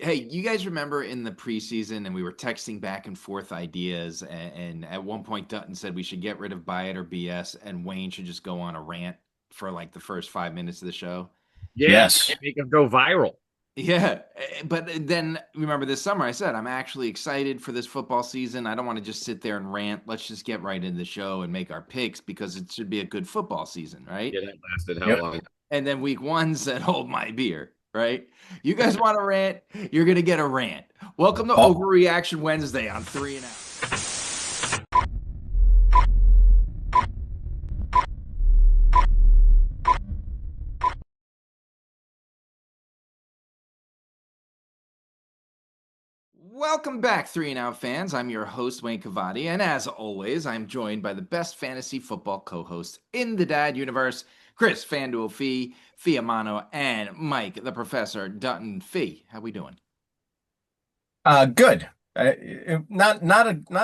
Hey, you guys remember in the preseason and we were texting back and forth ideas, and at one point Dutton said we should get rid of Buy It or BS, and Wayne should just go on a rant for like the first 5 minutes of the show. Yeah, Yes. make them go viral. Yeah, but then remember this summer I said I'm actually excited for this football season. I don't want to just sit there and rant. Let's just get right into the show and make our picks because it should be a good football season, right? Yeah, that lasted how Yep. long? And then week one said, hold my beer, right? You guys want a rant? You're going to get a rant. Welcome to Oh, Overreaction Wednesday on Three and Out. Welcome back, Three and Out fans. I'm your host, Wayne Cavati, and as always, I'm joined by the best fantasy football co-hosts in the Dad universe, Chris Fanduel Fee, Fiamano, and Mike, the Professor Dunton Fee. How we doing? good. Not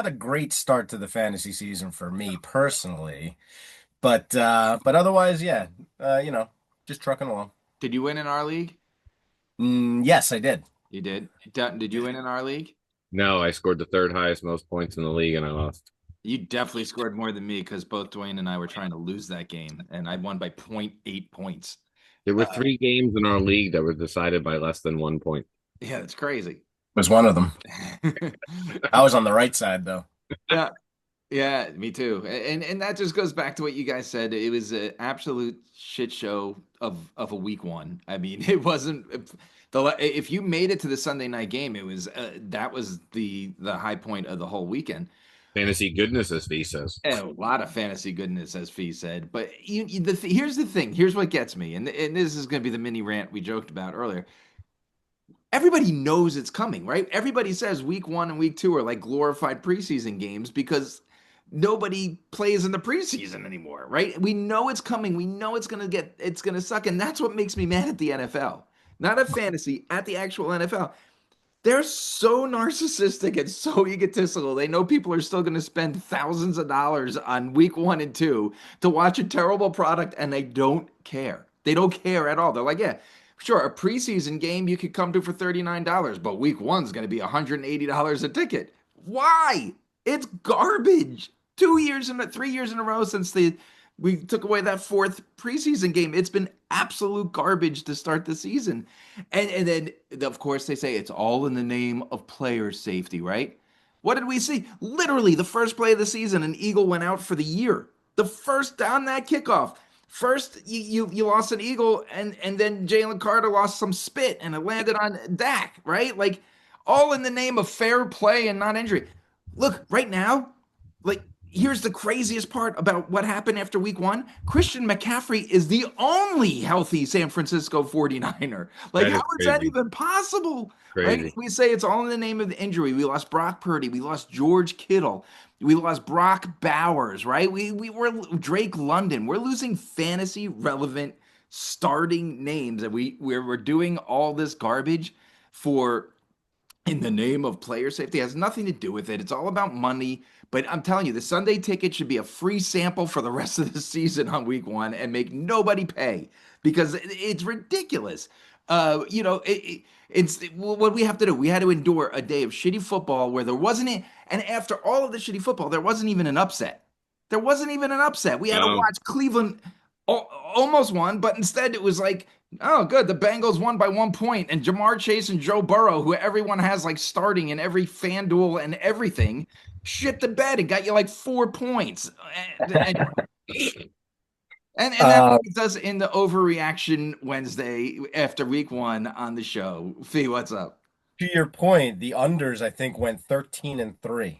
a great start to the fantasy season for me personally, but otherwise, yeah. Just trucking along. Did you win in our league? Yes, I did. You did. Dunton, did you win in our league? No, I scored the third highest most points in the league and I lost. You definitely scored more than me because both Dwayne and I were trying to lose that game, and I won by point 0.8 points. There were Uh, three games in our league that were decided by less than 1 point. yeah, that's crazy. Was one of them. I was on the right side though. Yeah, yeah, me too. And that just goes back to what you guys said. It was an absolute shit show of a week one. I mean, it wasn't if you made it to the Sunday night game, it was that was the high point of the whole weekend. Fantasy goodness, as V says. And a lot of fantasy goodness, as Fee said. But here's the thing. Here's what gets me, and this is going to be the mini rant we joked about earlier. Everybody knows it's coming, right? Everybody says week one and week two are like glorified preseason games because nobody plays in the preseason anymore, right? We know it's coming. We know it's gonna suck, and that's what makes me mad at the NFL. Not at fantasy, at the actual NFL. They're so narcissistic and so egotistical. They know people are still going to spend thousands of dollars on week one and two to watch a terrible product, and they don't care. They don't care at all. They're like, yeah, sure, a preseason game you could come to for $39, but week one's going to be $180 a ticket. Why? It's garbage. 2 years and 3 years in a row since we took away that fourth preseason game. It's been absolute garbage to start the season. And then of course they say it's all in the name of player safety, right? What did we see? Literally the first play of the season, an Eagle went out for the year. The first down that kickoff. First, you lost an Eagle, and then Jalen Carter lost some spit, and it landed on Dak, right? Like all in the name of fair play and non-injury. Look, right now, like here's the craziest part about what happened after week one. Christian McCaffrey is the only healthy San Francisco 49er. Like, That how is is that crazy. even possible? Right? Crazy. We say it's all in the name of the injury. We lost Brock Purdy. We lost George Kittle. We lost Brock Bowers, right? We were Drake London. We're losing fantasy relevant starting names. And we're doing all this garbage for in the name of player safety. It has nothing to do with it. It's all about money. But I'm telling you, the Sunday ticket should be a free sample for the rest of the season on week one and make nobody pay because it's ridiculous. It's what we have to do. We had to endure a day of shitty football where there wasn't it. And after all of the shitty football, there wasn't even an upset. There wasn't even an upset. We had to No, watch Cleveland almost won, but instead it was like, oh, good. The Bengals won by 1 point, and Jamar Chase and Joe Burrow, who everyone has like starting in every FanDuel and everything, shit the bed and got you like 4 points. And that Uh, brings us in the overreaction Wednesday after week one on the show. Fee, what's up? to your point, the unders I think went 13-3.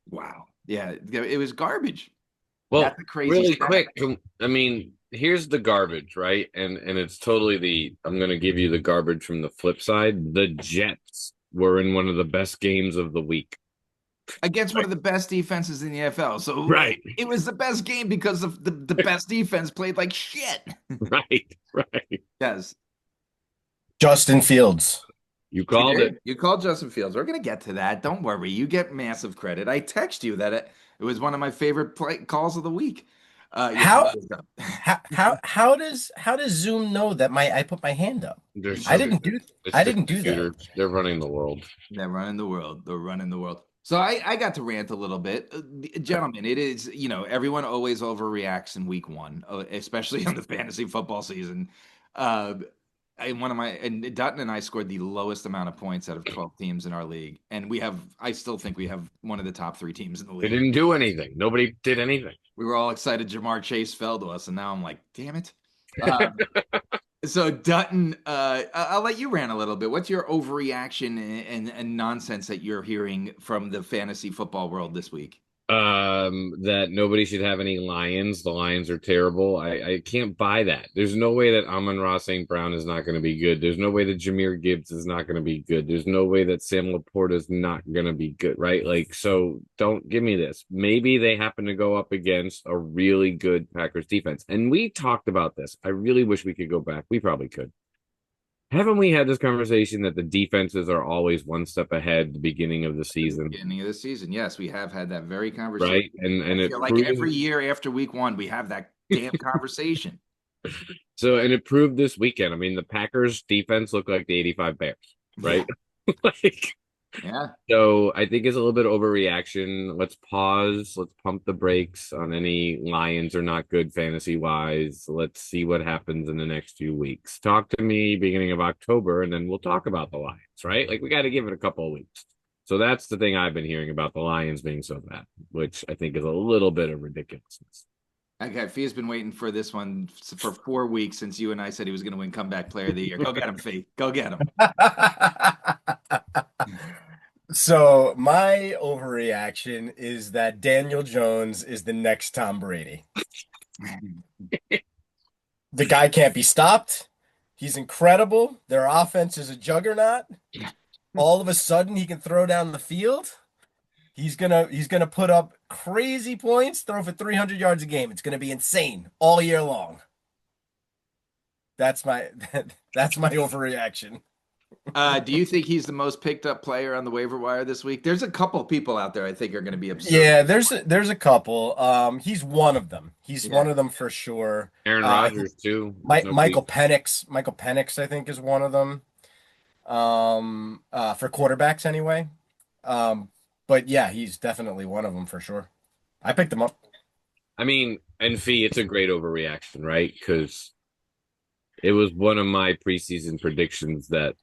Wow. Yeah, it was garbage. well, That's a crazy really stat. quick. I mean, here's the garbage, right? And it's totally the. I'm going to give you the garbage from the flip side. The Jets were in one of the best games of the week. Against one of the best defenses in the NFL. So Right, it was the best game because of the best defense played like shit. right, right. Yes. Justin Fields. You You called it. did. You called Justin Fields. We're gonna get to that. Don't worry. You get massive credit. I text you that it was one of my favorite calls of the week. Yeah, How it's up. how does Zoom know that I put my hand up? They're I so didn't good. do It's I the didn't do that. computers. They're running the world. They're running the world. They're running the world. So I got to rant a little bit. Gentlemen, it is, everyone always overreacts in week one, especially on the fantasy football season. Uh, and Dutton and I scored the lowest amount of points out of 12 teams in our league. And I still think we have one of the top three teams in the They league. didn't do anything. Nobody did anything. We were all excited Jamar Chase fell to us. And now I'm like, damn it. Uh, So Dutton, I'll let you rant a little bit. What's your overreaction and nonsense that you're hearing from the fantasy football world this week? That nobody should have any Lions. The Lions are terrible. I can't buy that. There's no way that Amon-Ra St. Brown is not going to be good. There's no way that Jahmyr Gibbs is not going to be good. There's no way that Sam Laporta is not going to be good, right? Like, so don't give me this. Maybe they happen to go up against a really good Packers defense. And we talked about this. I really wish we could go back. We probably could. Haven't we had this conversation that the defenses are always one step ahead at the beginning of the season? Beginning of the season, yes, we have had that very conversation. Right. And I it feel like proved, every year after week one, we have that damn conversation. and it proved this weekend. I mean, the Packers defense looked like the 85 Bears, right? Like, Yeah. so I think it's a little bit overreaction. Let's pause. Let's pump the brakes on any Lions are not good fantasy wise. Let's see what happens in the next few weeks. Talk to me beginning of October, and then we'll talk about the Lions, right? Like we got to give it a couple of weeks. So that's the thing I've been hearing about the Lions being so bad, which I think is a little bit of ridiculousness. Okay, Fee's been waiting for this one for 4 weeks since you and I said he was going to win comeback player of the year. Go get him, Fee. Go get him. So my overreaction is that Daniel Jones is the next Tom Brady. The guy can't be stopped. He's incredible. Their offense is a juggernaut. All of a sudden, he can throw down the field. He's gonna put up crazy points, throw for 300 yards a game. It's gonna be insane all year long. That's my that's my overreaction. Do you think he's the most picked up player on the waiver wire this week? There's a couple people out there I think are going to be absurd. Yeah, there's a couple. He's one of them. He's Yeah. one of them for sure. Aaron Rodgers too. Michael Penix, I think, is one of them. For quarterbacks anyway. But yeah, he's definitely one of them for sure. I picked him up. I mean, and Fee, it's a great overreaction, right? Because it was one of my preseason predictions that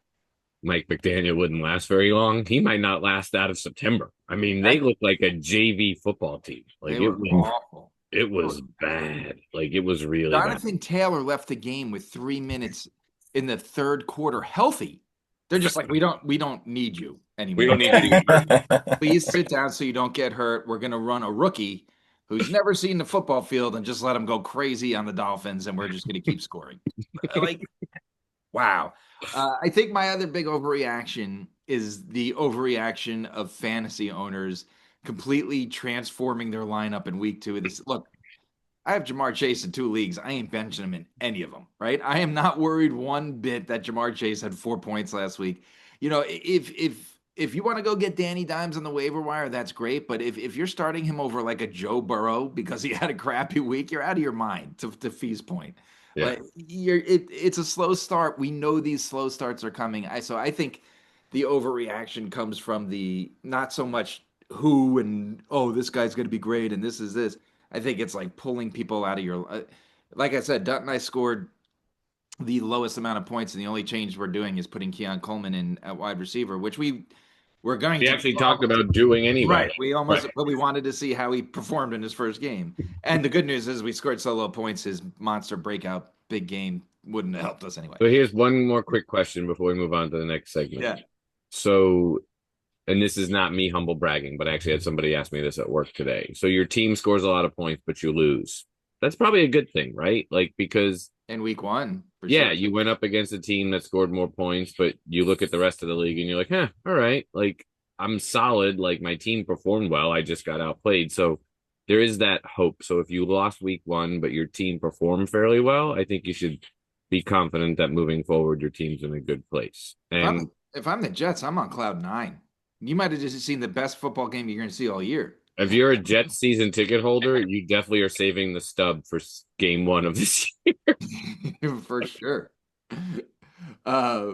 Mike McDaniel wouldn't last very long. He might not last out of September. I mean, they look like a JV football team. Like They were awful. it was bad. Like it was really bad. Jonathan Taylor left the game with 3 minutes in the third quarter healthy. They're just like, we don't need you anymore. We don't need you. Please sit down so you don't get hurt. We're going to run a rookie who's never seen the football field and just let him go crazy on the Dolphins, and we're just going to keep scoring. Like, wow. I think my other big overreaction is the overreaction of fantasy owners completely transforming their lineup in week 2 of this. Look, I have Jamar Chase in 2 leagues. I ain't benching him in any of them, right? I am not worried one bit that Jamar Chase had 4 points last week. If you want to go get Danny Dimes on the waiver wire, that's great. But if you're starting him over like a Joe Burrow because he had a crappy week, you're out of your mind. To Fee's point, Yeah. like it's a slow start. We know these slow starts are coming. So I think the overreaction comes from the not so much who and this guy's going to be great and this is this. I think it's like pulling people out of your. Like I said, Dunton and I scored the lowest amount of points, and the only change we're doing is putting Keon Coleman in at wide receiver, which we're going We to actually talked about doing anyway. Right. But we wanted to see how he performed in his first game. And the good news is we scored so low points, his monster breakout big game wouldn't have helped us anyway. So here's one more quick question before we move on to the next segment. Yeah. So, and this is not me humble bragging, but I actually had somebody ask me this at work today. So your team scores a lot of points, but you lose. That's probably a good thing, right? Like, because in week 1, for yeah, sure. you went up against a team that scored more points, but you look at the rest of the league and you're like, all right, like I'm solid. Like my team performed well. I just got outplayed. So there is that hope. So if you lost week 1, but your team performed fairly well, I think you should be confident that moving forward, your team's in a good place. And if I'm the Jets, I'm on cloud 9. You might have just seen the best football game you're going to see all year. If you're a Jets season ticket holder, you definitely are saving the stub for game one of this year. For sure. Uh,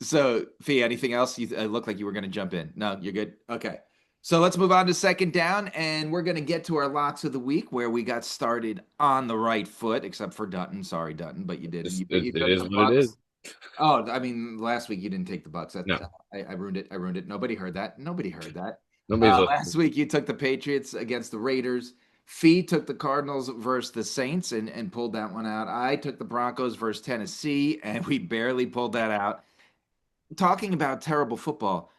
so, Fee, anything else? You look like you were going to jump in. No, you're good. Okay. So let's move on to second down, and we're going to get to our locks of the week where we got started on the right foot, except for Dunton. Sorry, Dunton, but you didn't. You It took is the what it is. Bucks. Oh, I mean, last week you didn't take the Bucks. No, I ruined it. I ruined it. Nobody heard that. Nobody heard that. nobody's Last listening. week you took the Patriots against the Raiders. Fee took the Cardinals versus the Saints and pulled that one out. I took the Broncos versus Tennessee, and we barely pulled that out. Talking about terrible football,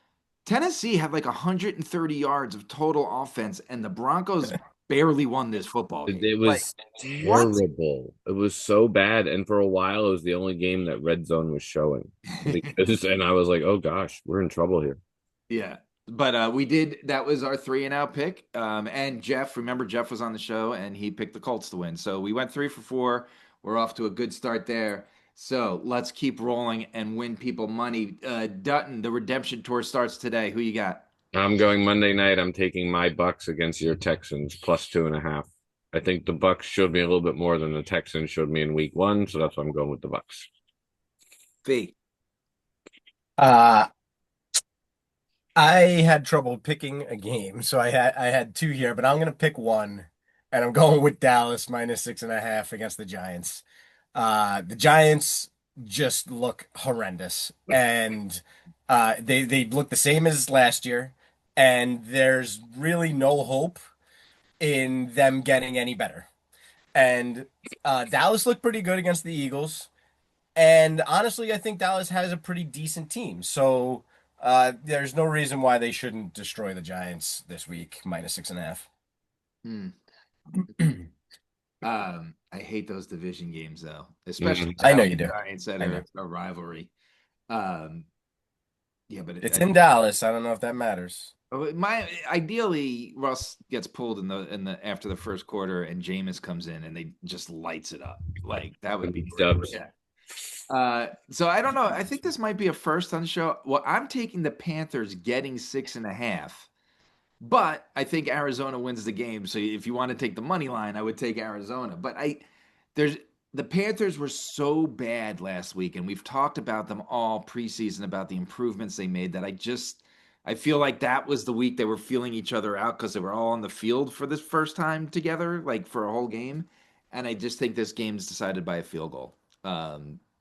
Tennessee had like 130 yards of total offense, and the Broncos barely won this football game. It Like, was what? terrible. It was so bad. And for a while, it was the only game that Red Zone was showing. And I was like, oh gosh, we're in trouble here. Yeah. But we did, that was our 3-and-out pick. And Jeff, remember Jeff was on the show and he picked the Colts to win. So we went 3 for 4. We're off to a good start there. So let's keep rolling and win people money. Dutton, the redemption tour starts today. Who you got? I'm going Monday night. I'm taking my Bucks against your Texans plus 2.5. I think the Bucks showed me a little bit more than the Texans showed me in week one. So that's why I'm going with the Bucks. Fee. Uh, I had trouble picking a game, so I had two here, but I'm gonna pick one, and I'm going with Dallas minus 6.5 against the Giants. The Giants just look horrendous, and they look the same as last year, and there's really no hope in them getting any better. And Dallas looked pretty good against the Eagles. And honestly, I think Dallas has a pretty decent team. So there's no reason why they shouldn't destroy the Giants this week, minus 6.5. Hmm. I hate those division games though, especially Mhm. I know you do. Giants that I are know. a rivalry. Um, yeah, but It's in Dallas. I don't know if that matters. my ideally Russ gets pulled in the after the first quarter and Jameis comes in and they just lights it up. Like that would be great. Dubs. Yeah. So I don't know. I think this might be a first on the show. Well, I'm taking the Panthers getting 6.5, but I think Arizona wins the game. So if you want to take the money line, I would take Arizona. But there's the Panthers were so bad last week, and we've talked about them all preseason about the improvements they made that I feel like that was the week they were feeling each other out because they were all on the field for this first time together, like for a whole game. And I just think this game's decided by a field goal.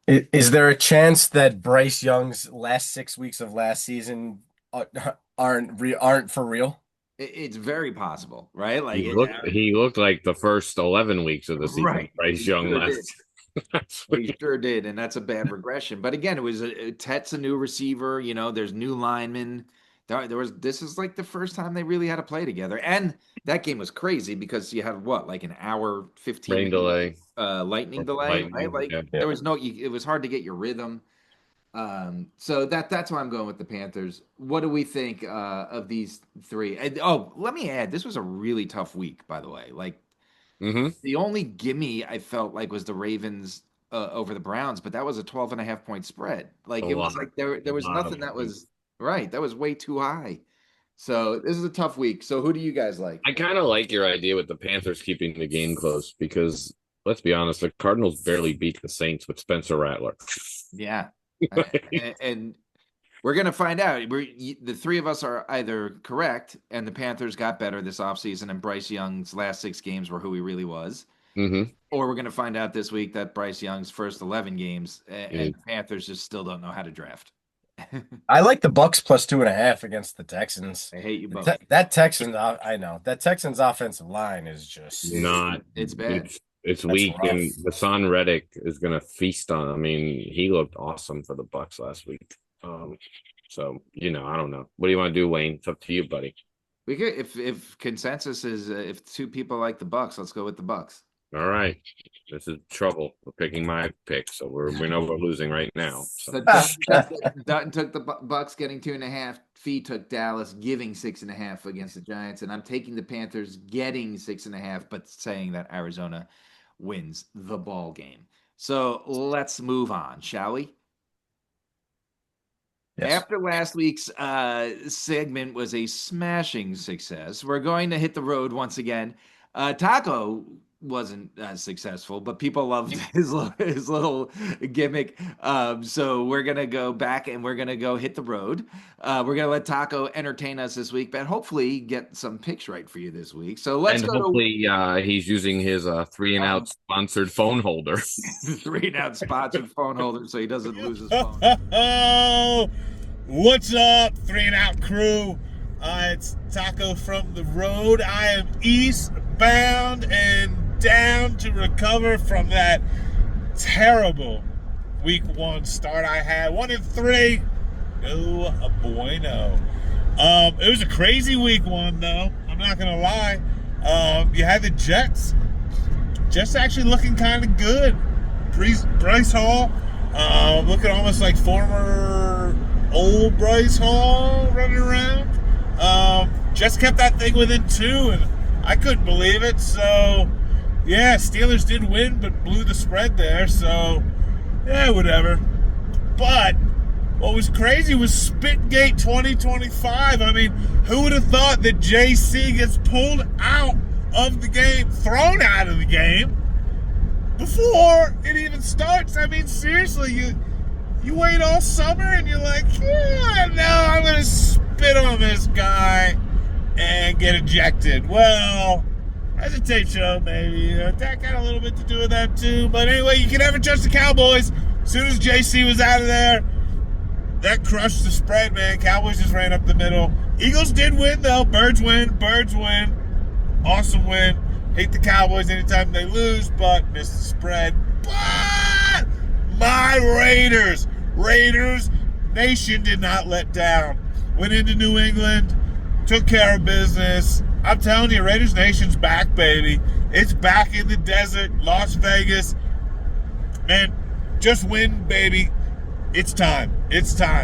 Is there a chance that Bryce Young's last 6 weeks of last season uh, aren't for real? It's very possible, right? Like, He looked like the first 11 weeks of the season. right. Bryce He Young sure did. last He week. sure did, and that's a bad regression. But again, it was Tet's a new receiver. You know, there's new linemen. There was this is like the first time they really had to play together, and that game was crazy because you had what like an hour 15 Rain delay. lightning delay, right? Lightning. Like Yeah. there was no, it was hard to get your rhythm. So that's why I'm going with the Panthers. What do we think of these three? And, oh, let me add, this was a really tough week, by the way. Like Mm-hmm. the only gimme I felt like was the Ravens over the Browns, but that was a 12.5 point spread. Like A it was lot. like there was A lot of nothing that points. was right. That was way too high. So this is a tough week. So who do you guys like? I kind of like your idea with the Panthers keeping the game close because let's be honest, the Cardinals barely beat the Saints with Spencer Rattler. Yeah. And we're gonna find out. The three of us are either correct, and the Panthers got better this offseason, and Bryce Young's last 6 games were who he really was. Mm-hmm. Or we're gonna find out this week that Bryce Young's first 11 games and Yeah. the Panthers just still don't know how to draft. I like the Bucks plus 2.5 against the Texans. I hate you both. That Texans, I know that Texans offensive line is just Not It's bad. it's That's weak, rough. and Hassan Reddick is gonna feast on. I mean, he looked awesome for the Bucks last week. So I don't know. What do you want to do, Wayne? It's up to you, buddy. We could if consensus is if two people like the Bucks, let's go with the Bucks. All right, this is trouble. We're picking my pick, so we know we're losing right now. So So. Dutton took the Bucks getting 2.5. Fee took Dallas giving 6.5 against the Giants, and I'm taking the Panthers getting 6.5, but saying that Arizona wins the ball game. So let's move on, shall we? Yes. After last week's segment was a smashing success, we're going to hit the road once again. Taco wasn't as successful, but people loved his little gimmick. So we're gonna go back and we're gonna go hit the road. We're gonna let Taco entertain us this week, but hopefully get some picks right for you this week. So let's And go hopefully he's using his 3-and-out sponsored phone holder. to 3-and-out sponsored phone holder so he doesn't lose his phone. Oh, what's up, 3-and-out crew? It's Taco from the road. I am eastbound and down to recover from that terrible week 1 start I had. 1-3. No bueno. It was a crazy week 1 though. I'm not gonna lie. You had the Jets actually looking kind of good. Bryce Hall, looking almost like former old Bryce Hall running around. Just kept that thing within 2, and I couldn't believe it. So, yeah, Steelers did win, but blew the spread there. So, yeah, whatever. But what was crazy was Spitgate 2025. I mean, who would have thought that JC gets pulled out of the game, thrown out of the game, before it even starts? I mean, seriously, you wait all summer and you're like, yeah, no, I'm going to spit on this guy and get ejected. Well, hesitation, maybe. That got a little bit to do with that too. But anyway, you can never trust the Cowboys. As soon as JC was out of there, that crushed the spread, man. Cowboys just ran up the middle. Eagles did win, though. Birds win. Awesome win. Hate the Cowboys anytime they lose, but missed the spread. But my Raiders Nation did not let down. Went into New England, took care of business. I'm telling you, Raiders Nation's back, baby. It's back in the desert, Las Vegas. Man, just win, baby. It's time.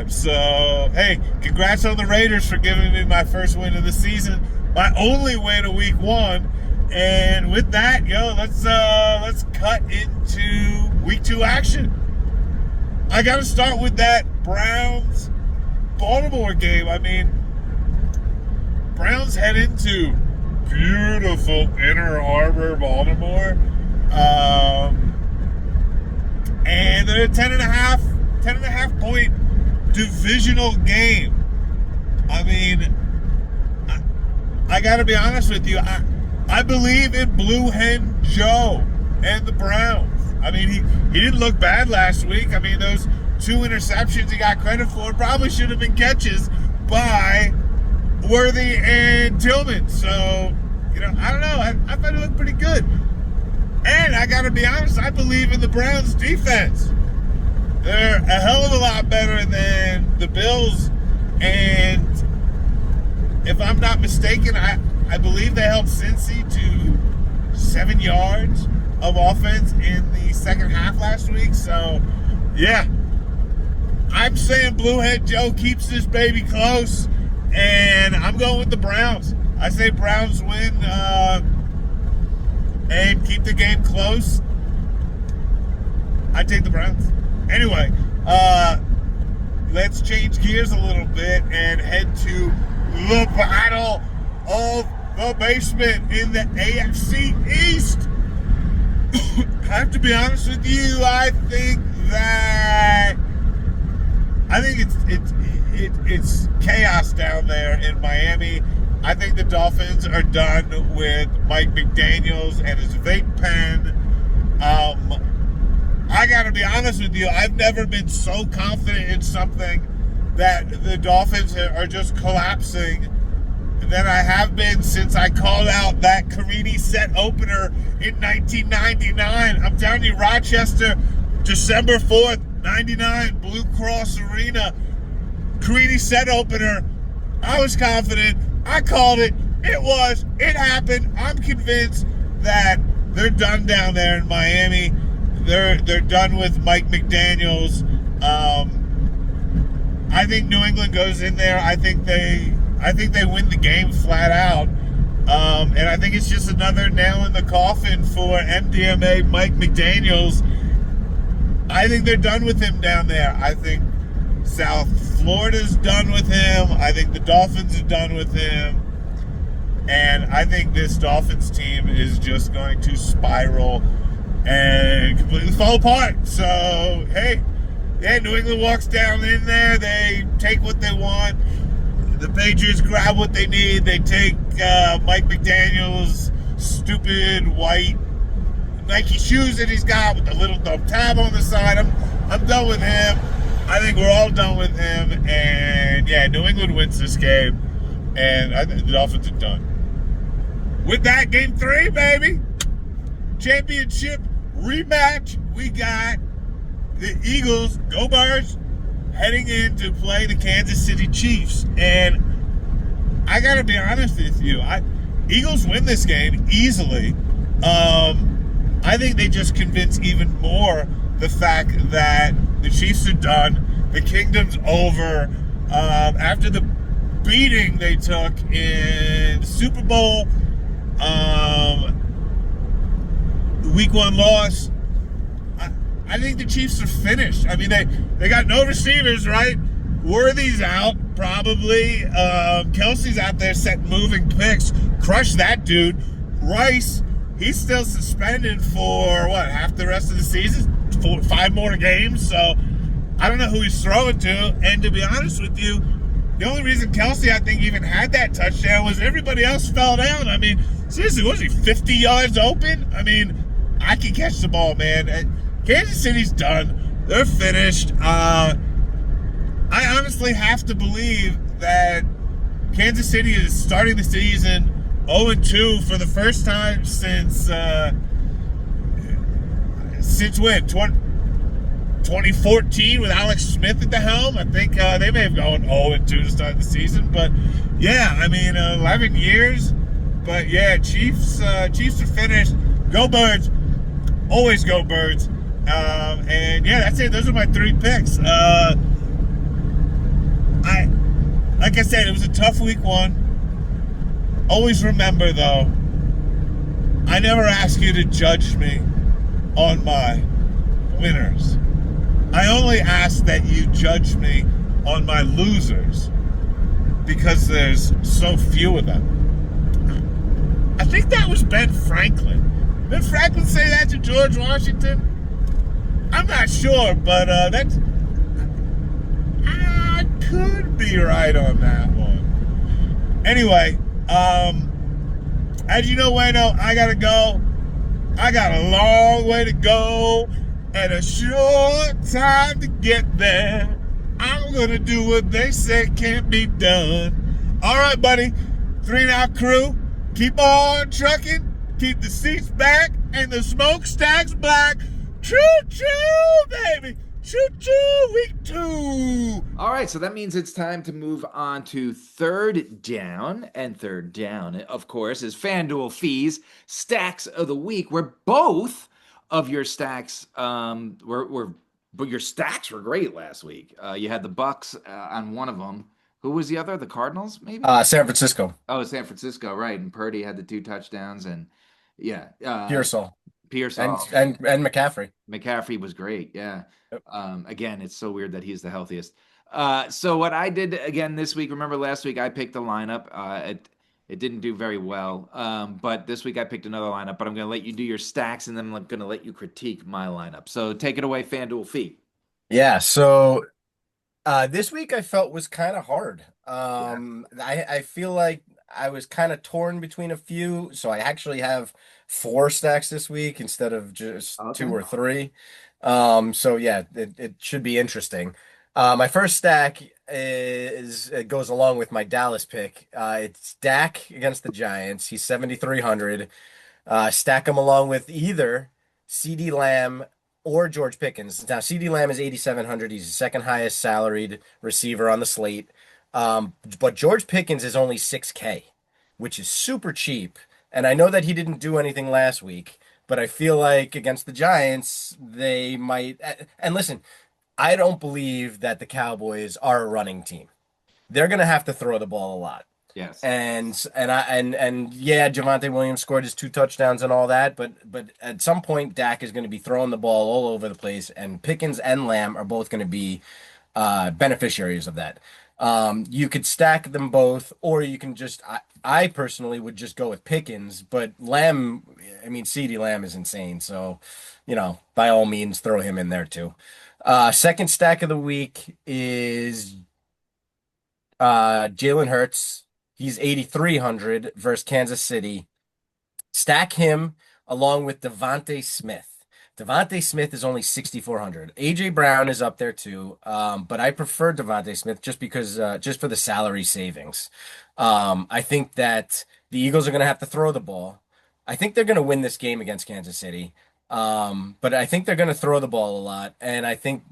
So, hey, congrats on the Raiders for giving me my first win of the season. My only win of week 1. And with that, let's cut into week 2 action. I got to start with that Browns-Baltimore game. I mean, Browns head into beautiful Inner Harbor, Baltimore. And they're a 10.5 point divisional game. I mean, I got to be honest with you. I believe in Blue Hen Joe and the Browns. I mean, he didn't look bad last week. I mean, those 2 interceptions he got credit for probably should have been catches by Worthy and Tillman. So, I don't know. I thought he looked pretty good. And I got to be honest, I believe in the Browns defense. They're a hell of a lot better than the Bills. And if I'm not mistaken, I believe they held Cincy to 7 yards of offense in the second half last week. So, yeah, I'm saying Blue Head Joe keeps this baby close, and I'm going with the Browns. I say Browns win and keep the game close. I take the Browns. Anyway, let's change gears a little bit and head to the battle of the basement in the AFC East. I have to be honest with you. I think it's chaos down there in Miami. I think the Dolphins are done with Mike McDaniels and his vape pen. I got to be honest with you. I've never been so confident in something that the Dolphins are just collapsing than I have been since I called out that Carini set opener in 1999. I'm telling you, Rochester, December 4th, 99, Blue Cross Arena, Carini set opener. I was confident. I called it. It happened. I'm convinced that they're done down there in Miami. They're done with Mike McDaniels. I think New England goes in there. I think they win the game flat out. And I think it's just another nail in the coffin for MDMA Mike McDaniels. I think they're done with him down there. I think South Florida's done with him. I think the Dolphins are done with him. And I think this Dolphins team is just going to spiral and completely fall apart. So, hey, yeah, New England walks down in there. They take what they want. The Patriots grab what they need. They take Mike McDaniel's stupid white Nike shoes that he's got with the little dumb tab on the side. I'm done with him. I think we're all done with him. And yeah, New England wins this game. And I think the Dolphins are done. With that, game 3, baby. Championship rematch. We got the Eagles, go Birds, heading in to play the Kansas City Chiefs. And I got to be honest with you. Eagles win this game easily. I think they just convince even more the fact that the Chiefs are done. The kingdom's over. After the beating they took in the Super Bowl, week 1 loss, I think the Chiefs are finished. I mean, they got no receivers, right? Worthy's out, probably. Kelsey's out there setting moving picks. Crush that dude. Rice, he's still suspended for, half the rest of the season? 5 more games. So, I don't know who he's throwing to. And to be honest with you, the only reason Kelsey, I think, even had that touchdown was everybody else fell down. I mean, seriously, was he 50 yards open? I mean, I can catch the ball, man. Kansas City's done. They're finished. I honestly have to believe that Kansas City is starting the season 0-2 for the first time since when? 2014 with Alex Smith at the helm. I think they may have gone 0-2 to start the season. But, yeah, I mean, 11 years. But, yeah, Chiefs are finished. Go Birds. Always go Birds. And, yeah, that's it. Those are my 3 picks. Like I said, it was a tough week 1. Always remember, though, I never ask you to judge me on my winners. I only ask that you judge me on my losers because there's so few of them. I think that was Ben Franklin. Did Franklin say that to George Washington? I'm not sure, but I could be right on that one. Anyway, as you know, Wayno, I gotta go. I got a long way to go and a short time to get there. I'm gonna do what they said can't be done. All right, buddy. 3 and Out crew, keep on trucking. Keep the seats back and the smokestacks black. Choo-choo, baby. Choo-choo, week 2. All right, so that means it's time to move on to third down. And third down, of course, is Fanduel Fee's Stacks of the Week, where both of your stacks but your stacks were great last week. You had the Bucks on one of them. Who was the other? The Cardinals, maybe? San Francisco. Oh, San Francisco, right. And Purdy had the 2 touchdowns, and yeah. Pearsall. And McCaffrey. McCaffrey was great, yeah. Yep. Again, it's so weird that he's the healthiest. So what I did again this week, remember last week I picked a lineup. It didn't do very well, but this week I picked another lineup. But I'm going to let you do your stacks, and then I'm going to let you critique my lineup. So take it away, Fanduel Fee. Yeah, so this week I felt was kind of hard. I feel like I was kind of torn between a few, so I actually have 4 stacks this week instead of just 2 or 3. So yeah, it should be interesting. My first stack it goes along with my Dallas pick. It's Dak against the Giants. He's 7,300. Stack him along with either CeeDee Lamb or George Pickens. Now, CeeDee Lamb is 8,700. He's the second highest salaried receiver on the slate. But George Pickens is only 6K, which is super cheap. And I know that he didn't do anything last week, but I feel like against the Giants, they might. And listen, I don't believe that the Cowboys are a running team. They're going to have to throw the ball a lot. Yes. And yeah, Javonte Williams scored his 2 touchdowns and all that, but at some point Dak is going to be throwing the ball all over the place, and Pickens and Lamb are both going to be beneficiaries of that. You could stack them both, or you can just. I personally would just go with Pickens, but Lamb, I mean, CeeDee Lamb is insane. So, by all means, throw him in there too. Second stack of the week is Jalen Hurts. He's 8,300 versus Kansas City. Stack him along with Devontae Smith. Devontae Smith is only 6,400. AJ Brown is up there too, but I prefer Devontae Smith just because, just for the salary savings. I think that the Eagles are going to have to throw the ball. I think they're going to win this game against Kansas City, but I think they're going to throw the ball a lot, and I think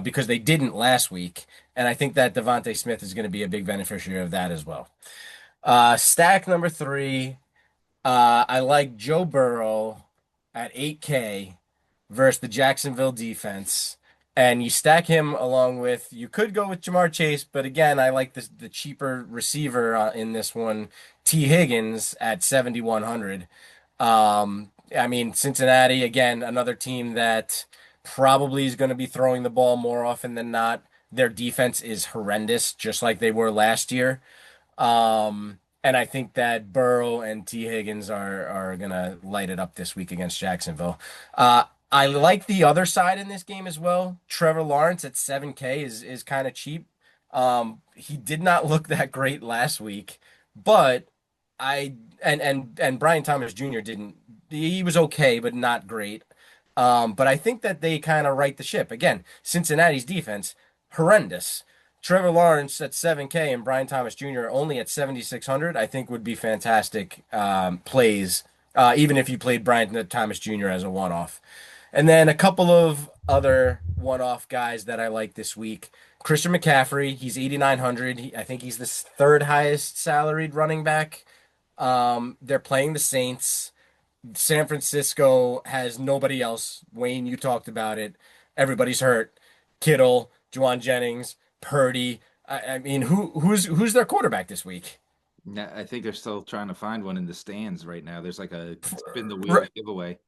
because they didn't last week, and I think that Devontae Smith is going to be a big beneficiary of that as well. Stack number three. I like Joe Burrow at 8K versus the Jacksonville defense. And you stack him along with, you could go with Jamar Chase, but again, I like the cheaper receiver in this one, T. Higgins at 7,100. I mean, Cincinnati, again, another team that probably is going to be throwing the ball more often than not. Their defense is horrendous, just like they were last year. And I think that Burrow and T. Higgins are gonna light it up this week against Jacksonville. I like the other side in this game as well. Trevor Lawrence at 7K is kind of cheap. He did not look that great last week, but and Brian Thomas Jr. didn't. He was okay, but not great. But I think that they kind of right the ship. Again, Cincinnati's defense horrendous. Trevor Lawrence at 7K and Brian Thomas Jr. only at 7,600, I think would be fantastic plays, even if you played Brian Thomas Jr. as a one-off. And then a couple of other one-off guys that I like this week. Christian McCaffrey, he's 8,900. I think he's the third highest salaried running back. They're playing the Saints. San Francisco has nobody else. Wayne, you talked about it. Everybody's hurt. Kittle, Juwan Jennings, Purdy. I mean, who's their quarterback this week? Yeah, I think they're still trying to find one in the stands right now. There's like a spin the wheel giveaway.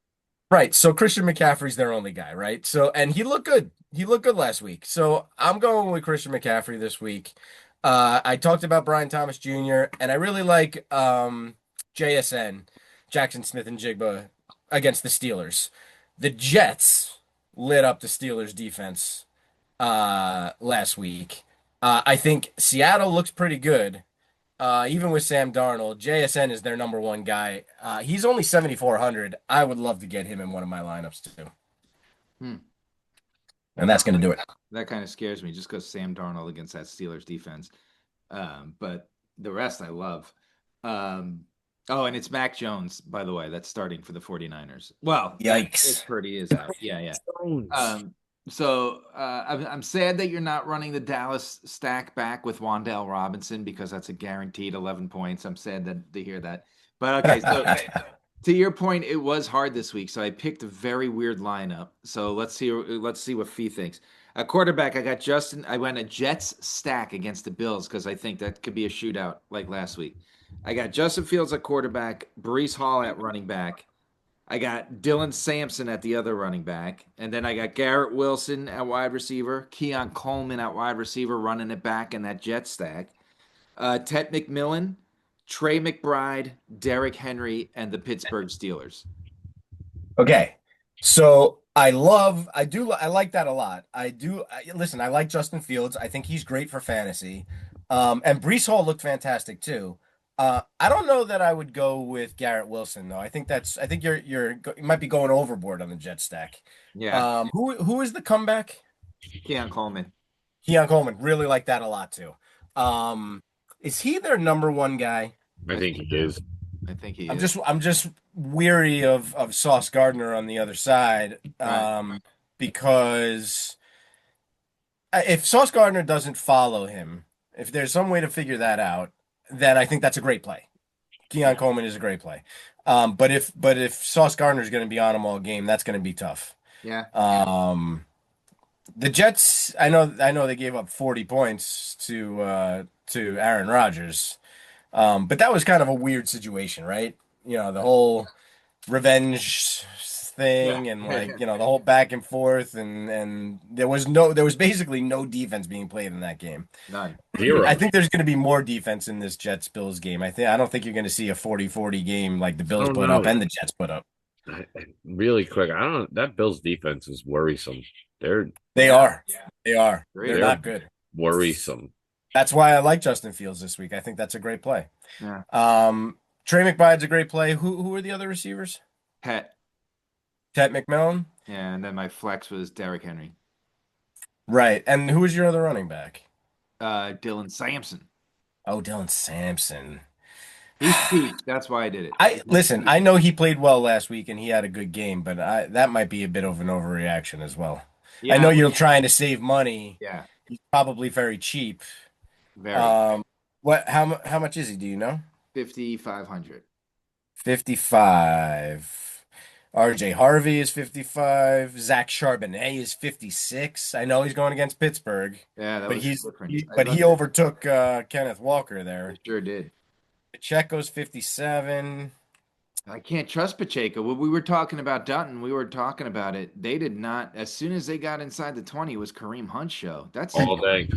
Right. So Christian McCaffrey's their only guy, right? So and he looked good. He looked good last week. So I'm going with Christian McCaffrey this week. I talked about Brian Thomas Jr. and I really like JSN, Jackson Smith and Jigba against the Steelers. The Jets lit up the Steelers defense last week. I think Seattle looks pretty good. Even with Sam Darnold, JSN is their number one guy. He's only 7,400. I would love to get him in one of my lineups too. And that's going to do it. That kind of scares me just because Sam Darnold against that Steelers defense. But the rest I love. Oh, and it's Mac Jones, by the way, that's starting for the 49ers. Well, yikes. Purdy is out. Yeah. So I'm sad that you're not running the Dallas stack back with Wan'Dale Robinson because that's a guaranteed 11 points. I'm sad to hear that. But okay, so to your point, it was hard this week. So I picked a very weird lineup. So let's see what Fee thinks. At quarterback, I got Justin. I went a Jets stack against the Bills because I think that could be a shootout like last week. I got Justin Fields at quarterback, Breece Hall at running back. I got Dylan Sampson at the other running back. And then I got Garrett Wilson at wide receiver, Keon Coleman at wide receiver running it back in that Jet stack. Ted McMillan, Trey McBride, Derrick Henry, and the Pittsburgh Steelers. Okay. So I like that a lot. Listen, I like Justin Fields. I think he's great for fantasy. And Breece Hall looked fantastic too. I don't know that I would go with Garrett Wilson though. I think you might be going overboard on the Jet stack. Yeah. Who is the comeback? Keon Coleman. Keon Coleman. Really like that a lot too. Is he their number one guy? I think he is. I think he is. I'm just weary of Sauce Gardner on the other side. Right. Because if Sauce Gardner doesn't follow him, if there's some way to figure that out, then I think that's a great play. Keon Coleman is a great play. But if Sauce Gardner is going to be on him all game, that's going to be tough. Yeah. The Jets, I know they gave up 40 points to Aaron Rodgers. But that was kind of a weird situation, right? The whole revenge thing and like, the whole back and forth and there was basically no defense being played in that game. None. Zero. I think there's going to be more defense in this Jets-Bills game. I don't think you're going to see a 40-40 game like the Bills put up and the Jets put up. Really quick, that Bills defense is worrisome. They are. Yeah. They are. Great. They're not good. Worrisome. That's why I like Justin Fields this week. I think that's a great play. Yeah. Trey McBride's a great play. Who are the other receivers? Pet. Ted McMillan. Yeah, and then my flex was Derrick Henry. Right. And who was your other running back? Dylan Sampson. Oh, Dylan Sampson. He's cheap. That's why I did it. I know he played well last week and he had a good game, but that might be a bit of an overreaction as well. Yeah, I know you're trying to save money. Yeah. He's probably very cheap. Very. How much is he? Do you know? 5,500. 55. RJ Harvey is 55. Zach Charbonnet is 56. I know he's going against Pittsburgh. Yeah, that but was different. But he overtook Kenneth Walker there. He sure did. Pacheco's 57. I can't trust Pacheco. When we were talking about Dunton, we were talking about it. They did not. As soon as they got inside the 20, it was Kareem Hunt's show. That's all day.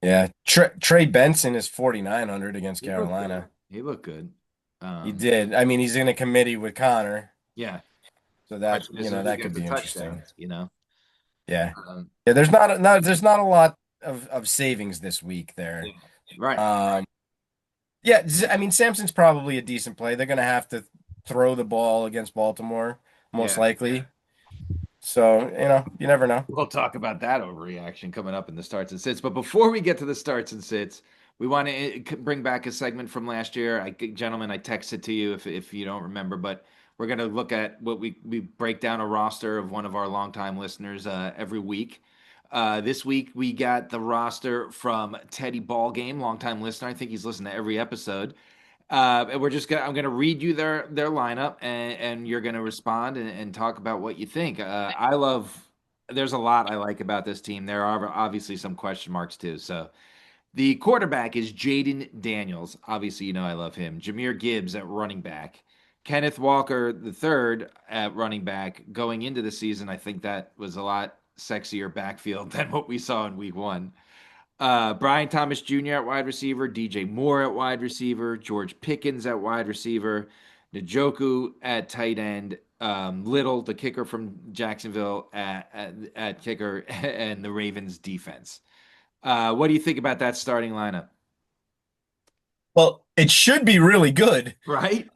Yeah, Trey Benson is 4,900 against Carolina. He looked good. He did. I mean, he's in a committee with Connor. Yeah. So that that could be interesting. Yeah. Yeah. There's not a lot of savings this week there. Right. Yeah, I mean Sampson's probably a decent play. They're gonna have to throw the ball against Baltimore, most likely. So, you never know. We'll talk about that overreaction coming up in the starts and sits. But before we get to the starts and sits, we want to bring back a segment from last year. Gentlemen, I texted to you if you don't remember, but we're going to look at what we break down a roster of one of our longtime listeners every week. This week, we got the roster from Teddy Ballgame, longtime listener. I think he's listened to every episode. And I'm going to read you their lineup, and you're going to respond and talk about what you think. There's a lot I like about this team. There are obviously some question marks too. So the quarterback is Jaden Daniels. Obviously, I love him. Jahmyr Gibbs at running back. Kenneth Walker III at running back. Going into the season, I think that was a lot sexier backfield than what we saw in week one. Brian Thomas Jr. at wide receiver, DJ Moore at wide receiver, George Pickens at wide receiver, Njoku at tight end, Little, the kicker from Jacksonville, at kicker, and the Ravens defense. What do you think about that starting lineup? Well, it should be really good, right?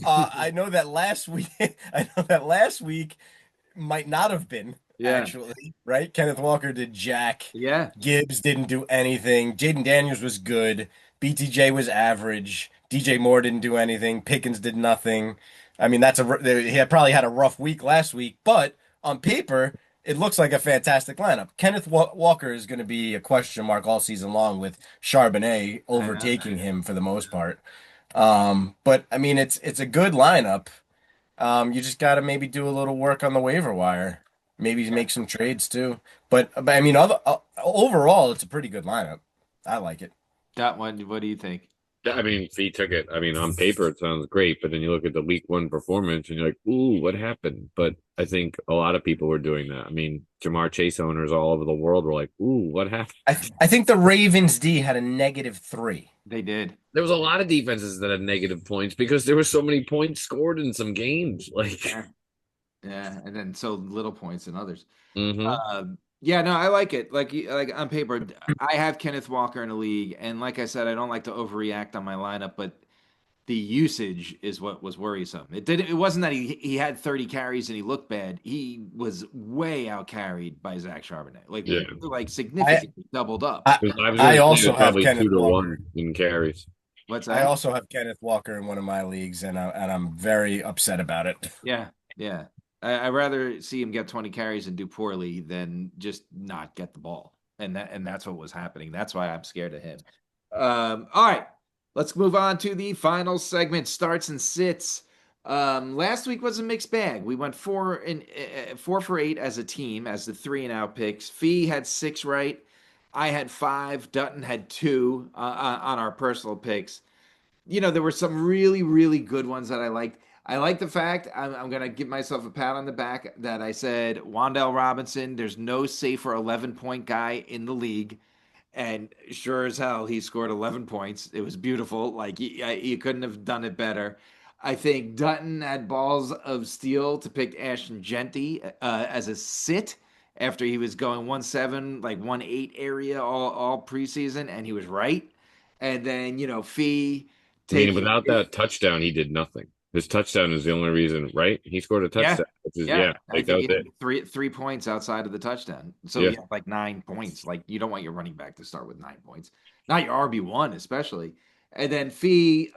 I know that last week might not have been. Actually, right? Kenneth Walker did jack. Yeah. Gibbs didn't do anything. Jaden Daniels was good. BTJ was average. DJ Moore didn't do anything. Pickens did nothing. I mean, he probably had a rough week last week, but on paper, it looks like a fantastic lineup. Kenneth Walker is going to be a question mark all season long with Charbonnet overtaking him for the most part. But I mean, it's a good lineup. You just got to maybe do a little work on the waiver wire. Maybe make some trades too. But I mean, overall, it's a pretty good lineup. I like it. That one, what do you think? I mean, Fee took it. I mean, on paper, it sounds great, but then you look at the week one performance and you're like, ooh, what happened? But I think a lot of people were doing that. I mean, Jamar Chase owners all over the world were like, ooh, what happened? I think the Ravens D had a -3. They did. There was a lot of defenses that had negative points because there were so many points scored in some games. Yeah, and then so little points in others. Mm-hmm. Yeah, no, I like it. Like on paper, I have Kenneth Walker in a league, and like I said, I don't like to overreact on my lineup, but the usage is what was worrisome. It wasn't that he had 30 carries and he looked bad. He was way out carried by Zach Charbonnet, like significantly doubled up. I also have Kenneth 2-1 in carries. What's that? I also have Kenneth Walker in one of my leagues, and I'm very upset about it. Yeah. I'd rather see him get 20 carries and do poorly than just not get the ball. And that's what was happening. That's why I'm scared of him. All right, let's move on to the final segment, starts and sits. Last week was a mixed bag. We went 4 for 8 as a team, as the 3-and-out picks. Fee had 6 right. I had 5. Dunton had 2 on our personal picks. There were some really, really good ones that I liked. I like the fact I'm going to give myself a pat on the back that I said Wandale Robinson. There's no safer 11-point guy in the league. And sure as hell, he scored 11 points. It was beautiful. Like he couldn't have done it better. I think Dunton had balls of steel to pick Ashton Genty as a sit after he was going 1-7, like 1-8 area all preseason, and he was right. And then Fee I mean, taking without that touchdown, he did nothing. His touchdown is the only reason, right? He scored a yeah. touchdown, which is Yeah, I like that think was he it. had three points outside of the touchdown. So Yeah. he had like 9 points. Like you don't want your running back to start with 9 points, not your RB1 especially. And then Fee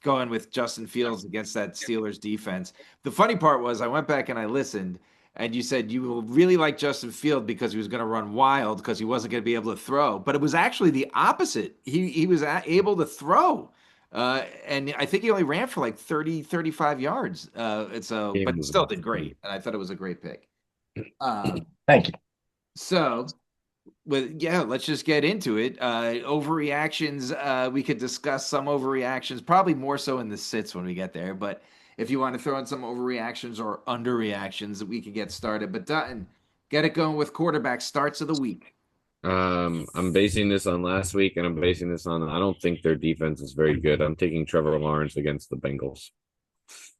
going with Justin Fields against that Steelers defense. The funny part was I went back and I listened, and you said you will really like Justin Field because he was going to run wild because he wasn't going to be able to throw. But it was actually the opposite. He was able to throw. And I think he only ran for like 30, 35 yards. Game But was still did awesome. great. And I thought it was a great pick. Thank you. So, let's just get into it. Overreactions. We could discuss some overreactions, probably more so in the sits when we get there. But if you want to throw in some overreactions or underreactions, we could get started. But Dutton, get it going with quarterback starts of the week. I'm basing this on last week, and I'm basing this on I don't think their defense is very good. I'm taking Trevor Lawrence against the Bengals.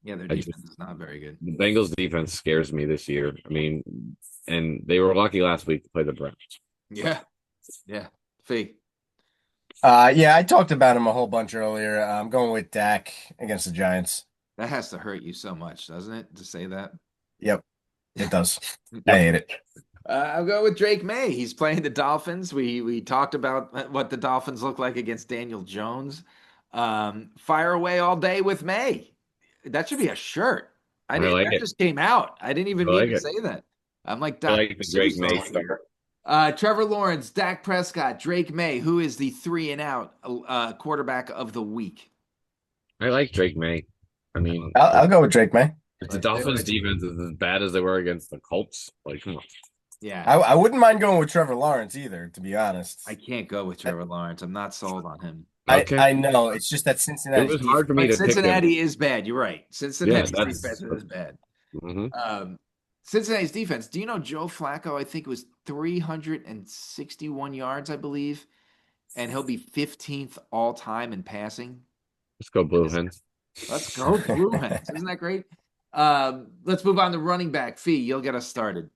Yeah, their I defense is not very good. The Bengals defense scares me this year. I mean, and they were lucky last week to play the Browns. Yeah. Fee. Yeah, I talked about him a whole bunch earlier. I'm going with Dak against the Giants. That has to hurt you so much, doesn't it, to say that? Yep, it does. I hate it. I'll go with Drake May. He's playing the Dolphins. We talked about what the Dolphins look like against Daniel Jones. Fire away all day with May. That should be a shirt. That just came out. I didn't even mean to say that. I'm like, I like the Drake May start. Trevor Lawrence, Dak Prescott, Drake May. Who is the 3-and-out quarterback of the week? I like Drake May. I mean, I'll go with Drake May. If the Dolphins defense is as bad as they were against the Colts, like, come on. Yeah, I wouldn't mind going with Trevor Lawrence either, to be honest. I can't go with Trevor Lawrence. I'm not sold on him. Okay. I know. It's just that Cincinnati. It was hard for me to Cincinnati pick him. is bad. You're right. Cincinnati's defense is bad. Mm-hmm. Cincinnati's defense. Do you know Joe Flacco? I think it was 361 yards, I believe, and he'll be 15th all time in passing. Let's go Blue Hens. Let's go Blue Hens. Isn't that great? Let's move on to running back. Fee, you'll get us started.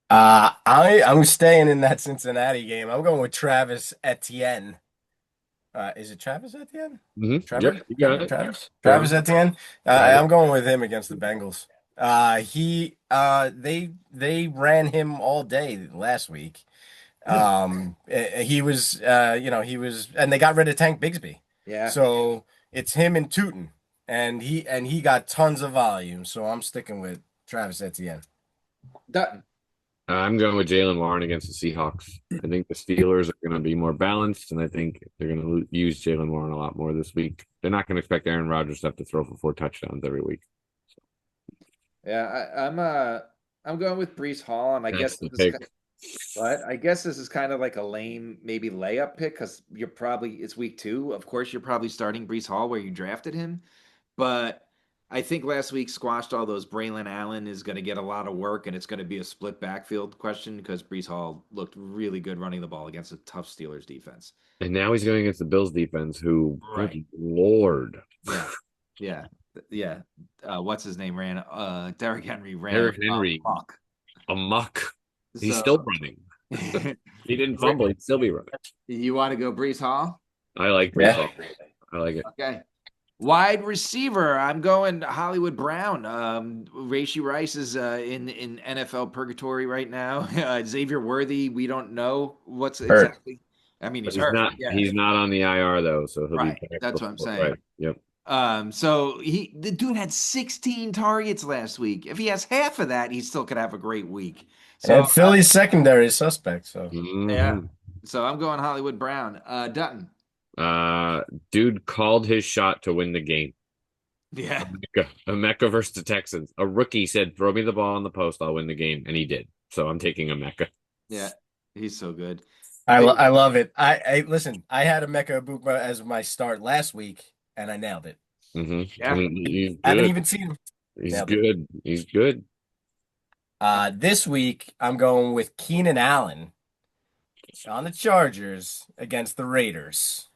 I'm staying in that Cincinnati game. I'm going with Travis Etienne. Is it Travis Etienne? Mm-hmm. Trevor? Yep, you got it. Travis Etienne. I'm going with him against the Bengals. They ran him all day last week. He was, and they got rid of Tank Bigsby. Yeah. So it's him and Tootin, and he got tons of volume. So I'm sticking with Travis Etienne. Dutton. I'm going with Jalen Warren against the Seahawks. I think the Steelers are going to be more balanced, and I think they're going to use Jalen Warren a lot more this week. They're not going to expect Aaron Rodgers to have to throw for 4 touchdowns every week. So. Yeah, I'm going with Breece Hall, and I guess this is kind of like a lame maybe layup pick because it's week 2. Of course, you're probably starting Breece Hall where you drafted him, but I think last week squashed all those. Braylon Allen is going to get a lot of work, and it's going to be a split backfield question because Breece Hall looked really good running the ball against a tough Steelers defense. And now he's going against the Bills defense, who, good Lord. Yeah. What's his name ran? Derrick Henry ran. Derrick Henry. Amok. He's still running. He didn't fumble. He'd still be running. You want to go Breece Hall? I like Breece Hall. I like it. Okay. Wide receiver, I'm going Hollywood Brown. Rashee Rice is in NFL purgatory right now. Xavier Worthy, we don't know what's exactly. I mean, he's hurt. He's not on the IR though, so he'll be back. That's what I'm saying. Right. Yep. So the dude had 16 targets last week. If he has half of that, he still could have a great week. So and Philly's secondary is suspect. So yeah. So I'm going Hollywood Brown. Dutton. Dude called his shot to win the game. Yeah. Emeka versus the Texans. A rookie said, "Throw me the ball on the post, I'll win the game," and he did. So I'm taking Emeka. Yeah, he's so good. I love it. I listen. I had Emeka Egbuka as my start last week, and I nailed it. I Yeah. mean, he's Haven't good. even seen him. He's Nailed it. good. He's good. This week, I'm going with Keenan Allen on the Chargers against the Raiders.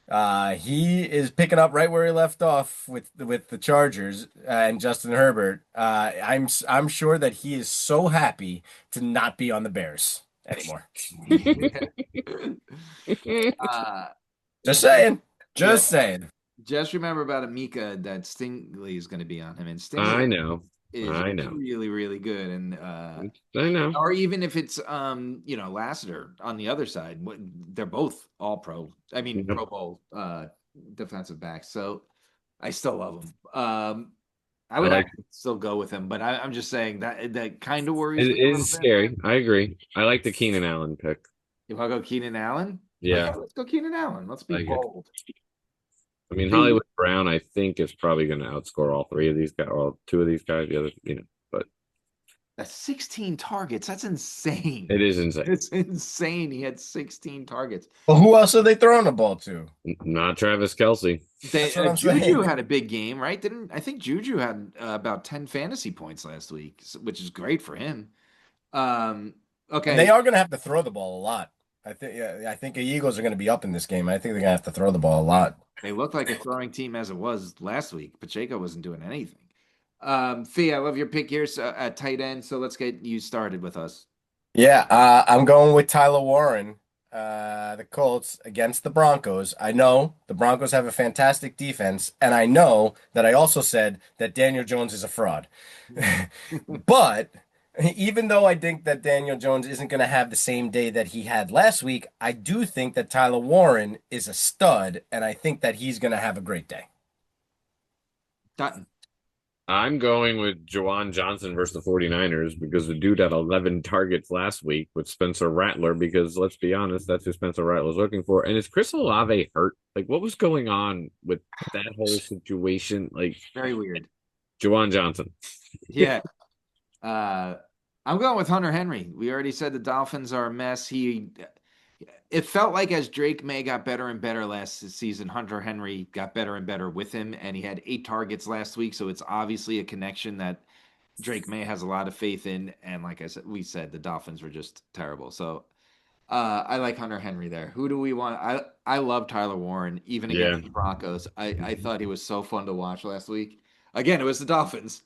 He is picking up right where he left off with the Chargers and Justin Herbert. I'm sure that he is so happy to not be on the Bears anymore. uh, Just just, saying. yeah, Just saying. just remember about Amika that Stingley is going to be on him, and I Stingley know. is I know. really, really good, and I know. or even if it's Lassiter on the other side, they're both all pro. I mean, Yep. Pro Bowl defensive backs. So I still love them. I would actually still go with him, but I'm just saying that kind of worries It me a little is bit. scary. I agree. I like the Keenan Allen pick. If I go Keenan Allen, Yeah. let's go Keenan Allen. Let's be Like it. bold. I mean, Hollywood Brown, I think, is probably going to outscore all three of these guys, or two of these guys. The other, but That's 16 targets. That's insane. it is insane. It's insane. He had 16 targets. Well, who else are they throwing the ball to? Not Travis Kelce. That's what I'm Juju saying. had a big game, right? I think Juju had about 10 fantasy points last week, which is great for him. Okay. And they are going to have to throw the ball a lot. I think the Eagles are going to be up in this game. I think they're going to have to throw the ball a lot. They look like a throwing team as it was last week. Pacheco wasn't doing anything. Fee, I love your pick here at tight end. So let's get you started with us. Yeah, I'm going with Tyler Warren, the Colts against the Broncos. I know the Broncos have a fantastic defense, and I know that I also said that Daniel Jones is a fraud. But even though I think that Daniel Jones isn't going to have the same day that he had last week, I do think that Tyler Warren is a stud, and I think that he's going to have a great day. Dunton. I'm going with Juwan Johnson versus the 49ers because the dude had 11 targets last week with Spencer Rattler because, let's be honest, that's who Spencer Rattler's looking for. And is Chris Olave hurt? Like, what was going on with that whole situation? Like, Very weird. Juwan Johnson. Yeah. I'm going with Hunter Henry. We already said the Dolphins are a mess. It felt like as Drake May got better and better last season, Hunter Henry got better and better with him, and he had 8 targets last week. So it's obviously a connection that Drake May has a lot of faith in. And like I said, the Dolphins were just terrible. So I like Hunter Henry there. Who do we want? I love Tyler Warren, even against the Broncos. I thought he was so fun to watch last week. Again, it was the Dolphins,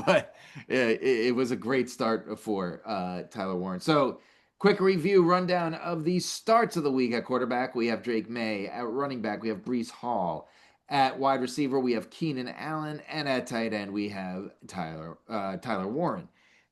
but it was a great start for Tyler Warren. So quick review rundown of the starts of the week. At quarterback, we have Drake May. At running back, we have Breece Hall. At wide receiver, we have Keenan Allen. And at tight end, we have Tyler Warren.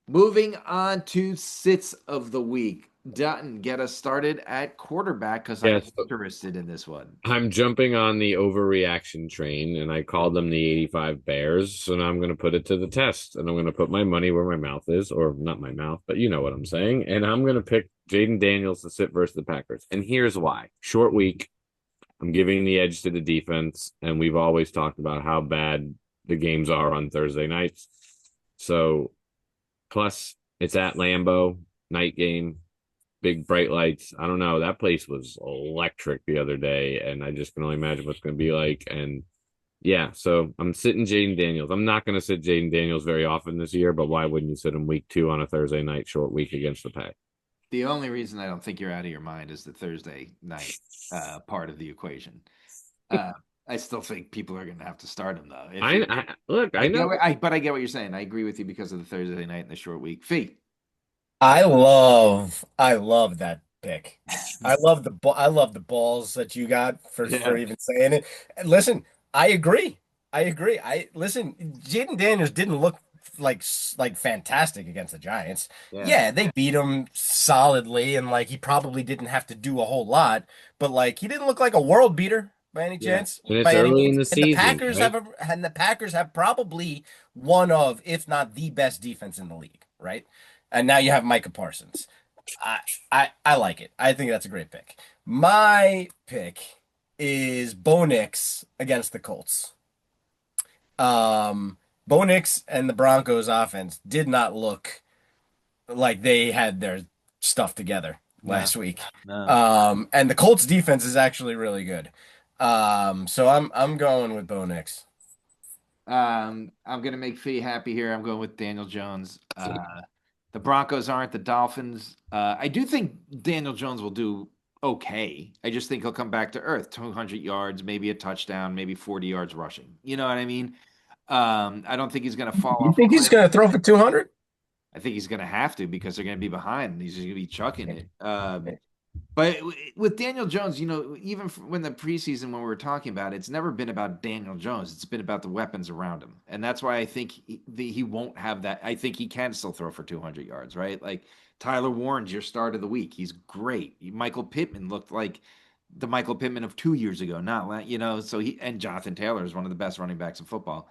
Moving on to sits of the week. Dutton, get us started at quarterback because I'm interested in this one. I'm jumping on the overreaction train, and I called them the 85 Bears. So now I'm going to put it to the test, and I'm going to put my money where my mouth is, or not my mouth, but you know what I'm saying. And I'm going to pick Jaden Daniels to sit versus the Packers. And here's why. Short week. I'm giving the edge to the defense, and we've always talked about how bad the games are on Thursday nights. So, plus it's at Lambeau, night game. Big bright lights. I don't know. That place was electric the other day, and I just can only imagine what's going to be like. And yeah, so I'm sitting Jaden Daniels. I'm not going to sit Jaden Daniels very often this year, but why wouldn't you sit him week 2 on a Thursday night short week against the Pack? The only reason I don't think you're out of your mind is the Thursday night part of the equation. I still think people are going to have to start him though. I know, but I get what you're saying. I agree with you because of the Thursday night and the short week. Fee. I love that pick. I love the balls that you got for even saying it. And listen, I agree. Listen, Jaden Daniels didn't look like fantastic against the Giants. Yeah, they beat him solidly, and like he probably didn't have to do a whole lot, but like he didn't look like a world beater by any chance. And it's early in the season. The Packers have probably one of, if not the best defense in the league, right? And now you have Micah Parsons. I like it. I think that's a great pick. My pick is Bo Nix against the Colts. Bo Nix and the Broncos offense did not look like they had their stuff together last week. No. And the Colts defense is actually really good. So I'm going with Bo Nix. I'm gonna make Fee happy here. I'm going with Daniel Jones. The Broncos aren't the Dolphins. I do think Daniel Jones will do okay. I just think he'll come back to earth, 200 yards, maybe a touchdown, maybe 40 yards rushing. You know what I mean? I don't think he's gonna fall You off a think he's cliff. going to throw for 200? I think he's gonna have to because they're gonna be behind and he's just gonna be chucking it. But with Daniel Jones, even when the preseason when we were talking about it, it's never been about Daniel Jones. It's been about the weapons around him, and that's why I think he won't have that. I think he can still throw for 200 yards, right? Like Tyler Warren's your start of the week. He's great. Michael Pittman looked like the Michael Pittman of 2 years ago, So he and Jonathan Taylor is one of the best running backs in football.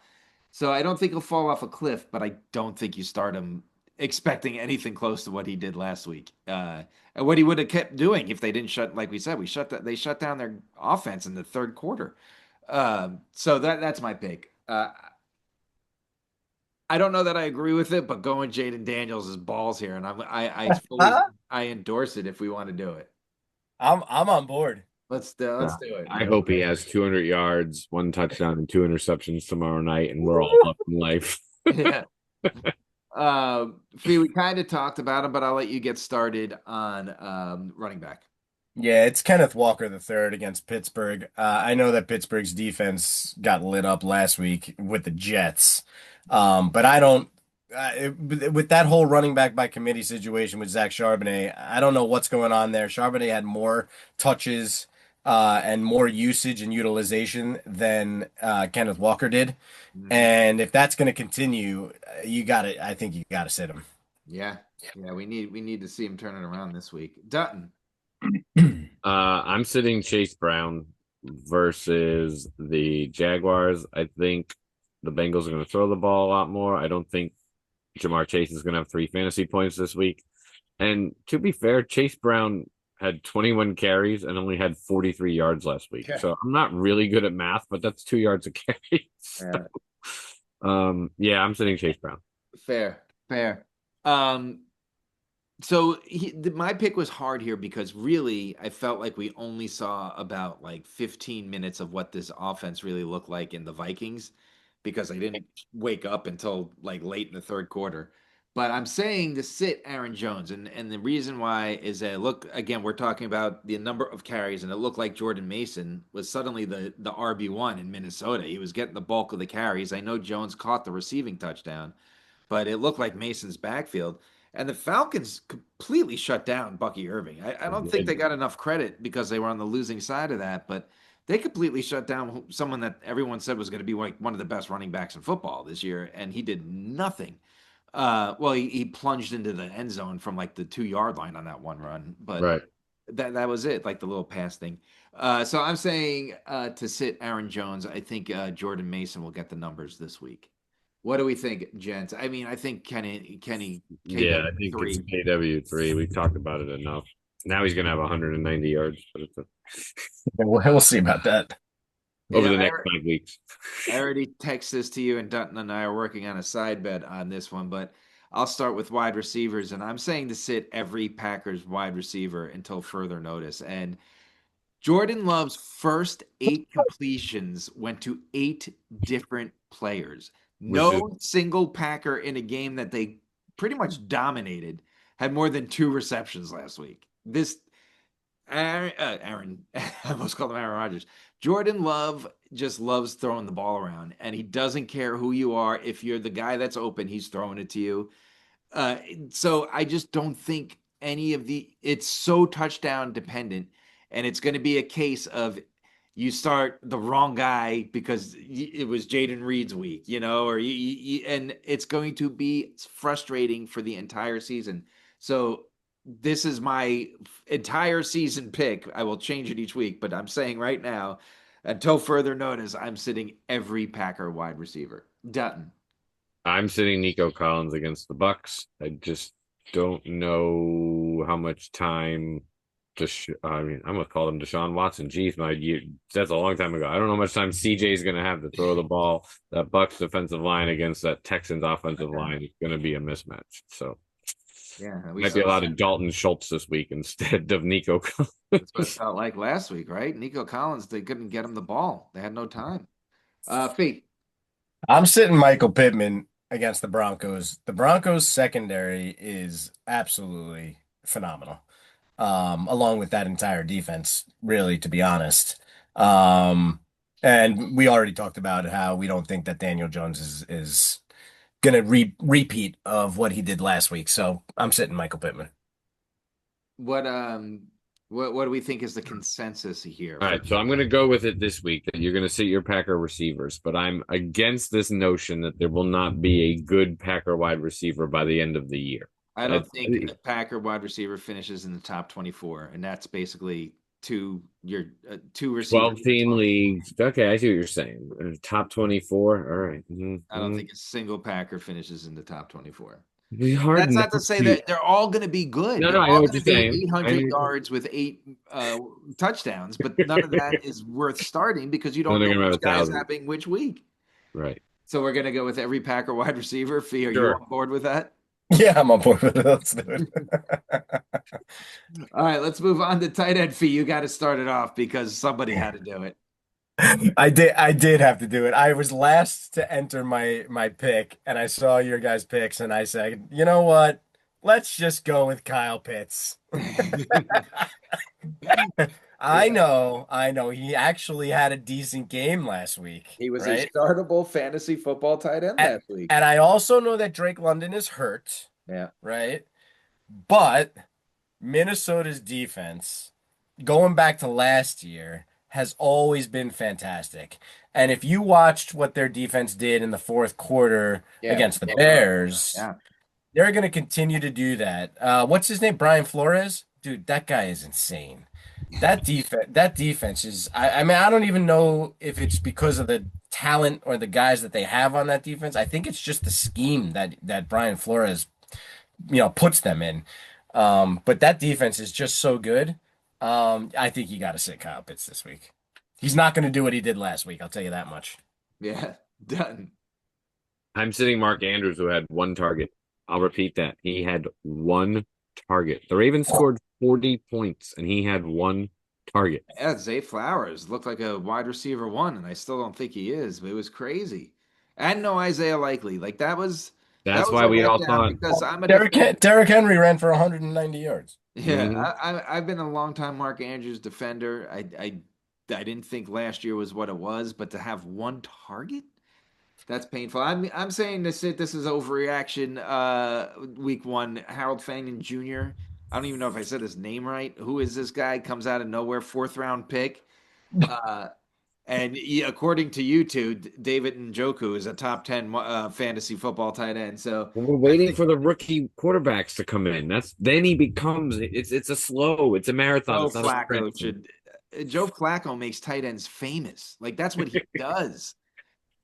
So I don't think he'll fall off a cliff, but I don't think you start him expecting anything close to what he did last week. And what he would have kept doing if they didn't shut, like we said, they shut down their offense in the third quarter. So that's my pick. I don't know that I agree with it, but going Jaden Daniels is balls here, and I endorse it if we want to do it. I'm on board. Let's do it. I hope he has 200 yards, 1 touchdown, and 2 interceptions tomorrow night, and we're all up in life. Yeah. Fee, we kind of talked about him, but I'll let you get started on running back. Yeah, it's Kenneth Walker the third against Pittsburgh. I know that Pittsburgh's defense got lit up last week with the Jets, but I don't. With that whole running back by committee situation with Zach Charbonnet, I don't know what's going on there. Charbonnet had more touches and more usage and utilization than Kenneth Walker did, and if that's going to continue, you got to. I think you got to sit him. Yeah, we need to see him turn it around this week. Dutton. I'm sitting Chase Brown versus the Jaguars. I think the Bengals are going to throw the ball a lot more. I don't think Jamar Chase is going to have 3 fantasy points this week. And to be fair, Chase Brown had 21 carries and only had 43 yards last week. Okay. So I'm not really good at math, but that's 2 yards a carry. So, I'm sitting Chase Brown. Fair. So my pick was hard here because really I felt like we only saw about like 15 minutes of what this offense really looked like in the Vikings because I didn't wake up until like late in the third quarter. But I'm saying to sit Aaron Jones, and the reason why is that look again we're talking about the number of carries, and it looked like Jordan Mason was suddenly the RB1 in Minnesota. He was getting the bulk of the carries. I know Jones caught the receiving touchdown, but it looked like Mason's backfield. And the Falcons completely shut down Bucky Irving. I don't think they got enough credit because they were on the losing side of that, but they completely shut down someone that everyone said was going to be like one of the best running backs in football this year, and he did nothing. He plunged into the end zone from like the 2 yard line on that one run, but Right. that was it, like the little pass thing. So I'm saying to sit Aaron Jones. I think Jordan Mason will get the numbers this week. What do we think, gents? I mean, I think Kenny, Yeah, I think KW3. it's KW3. We've talked about it enough. Now he's going to have 190 yards, but it's We'll see about that. over the next 5 weeks. I already texted this to you, and Dunton and I are working on a side bet on this one, but I'll start with wide receivers, and I'm saying to sit every Packers wide receiver until further notice. And Jordan Love's first 8 completions went to 8 different players. No single Packer in a game that they pretty much dominated had more than 2 receptions last week. This Aaron, I almost called him Aaron Rodgers. Jordan Love just loves throwing the ball around, and he doesn't care who you are. If you're the guy that's open, he's throwing it to you. So I just don't think it's so touchdown dependent, and it's going to be a case of you start the wrong guy because it was Jaden Reed's week, or and it's going to be frustrating for the entire season. So this is my entire season pick. I will change it each week, but I'm saying right now, until further notice, I'm sitting every Packer wide receiver. Dutton. I'm sitting Nico Collins against the Bucks. I just don't know how much time. I'm gonna call him Deshaun Watson. Geez, that's a long time ago. I don't know how much time CJ is gonna have to throw the ball. That Bucks defensive line against that Texans offensive line is gonna be a mismatch. So Yeah, Might be a lot of Dalton Schultz this week instead of Nico That's what it Collins. felt like last week, right? Nico Collins, they couldn't get him the ball. They had no time. Fee. I'm sitting Michael Pittman against the Broncos. The Broncos secondary is absolutely phenomenal. Along with that entire defense, really, to be honest. And we already talked about how we don't think that Daniel Jones is gonna repeat of what he did last week. So I'm sitting Michael Pittman. What what do we think is the consensus here? All right, so I'm going to go with it this week that you're going to sit your Packer receivers, but I'm against this notion that there will not be a good Packer wide receiver by the end of the year. I don't think a Packer wide receiver finishes in the top 24, and that's basically two receivers. 12-team league. Okay, I see what you're saying. Top 24. All right. I don't think a single Packer finishes in the top 24. It'd be hard. That's not to say that they're all going to be good. No, they're I all know what going you're to be saying. 800 yards with 8 touchdowns, but none of that is worth starting because you don't know which guy's happening which week. Right. So we're going to go with every Packer wide receiver. Fee, are you on board with that? Yeah, I'm on board with it. Let's do it. All right, let's move on to tight end. Fee. You got to start it off because somebody had to do it. I did have to do it. I was last to enter my pick, and I saw your guys' picks, and I said, you know what? Let's just go with Kyle Pitts. I know. He actually had a decent game last week. He was a startable fantasy football tight end last week. And I also know that Drake London is hurt. Yeah. Right? But Minnesota's defense, going back to last year, has always been fantastic. And if you watched what their defense did in the fourth quarter against the Bears, they're going to continue to do that. What's his name? Brian Flores? Dude, that guy is insane. That defense is, I mean, I don't even know if it's because of the talent or the guys that they have on that defense. I think it's just the scheme that Brian Flores, puts them in. But that defense is just so good. I think you got to sit Kyle Pitts this week. He's not going to do what he did last week. I'll tell you that much. Yeah, done. I'm sitting Mark Andrews, who had 1 target. I'll repeat that. He had 1 target. The Ravens scored 40 points, and he had 1 target. Yeah, Zay Flowers looked like a wide receiver 1, and I still don't think he is, but it was crazy. And no Isaiah Likely. Like that's why we all thought. Because I'm a Derrick Henry ran for 190 yards. Yeah, I've been a long time Mark Andrews defender. I didn't think last year was what it was, but to have 1 target, that's painful. I'm saying this is overreaction. Week 1, Harold Fangin Jr. I don't even know if I said his name right. Who is this guy? Comes out of nowhere, 4th round pick. And according to you two, David Njoku is a top 10 fantasy football tight end. So we're waiting for the rookie quarterbacks to come in. Then he becomes it's a marathon. Joe Flacco makes tight ends famous. Like that's what he does.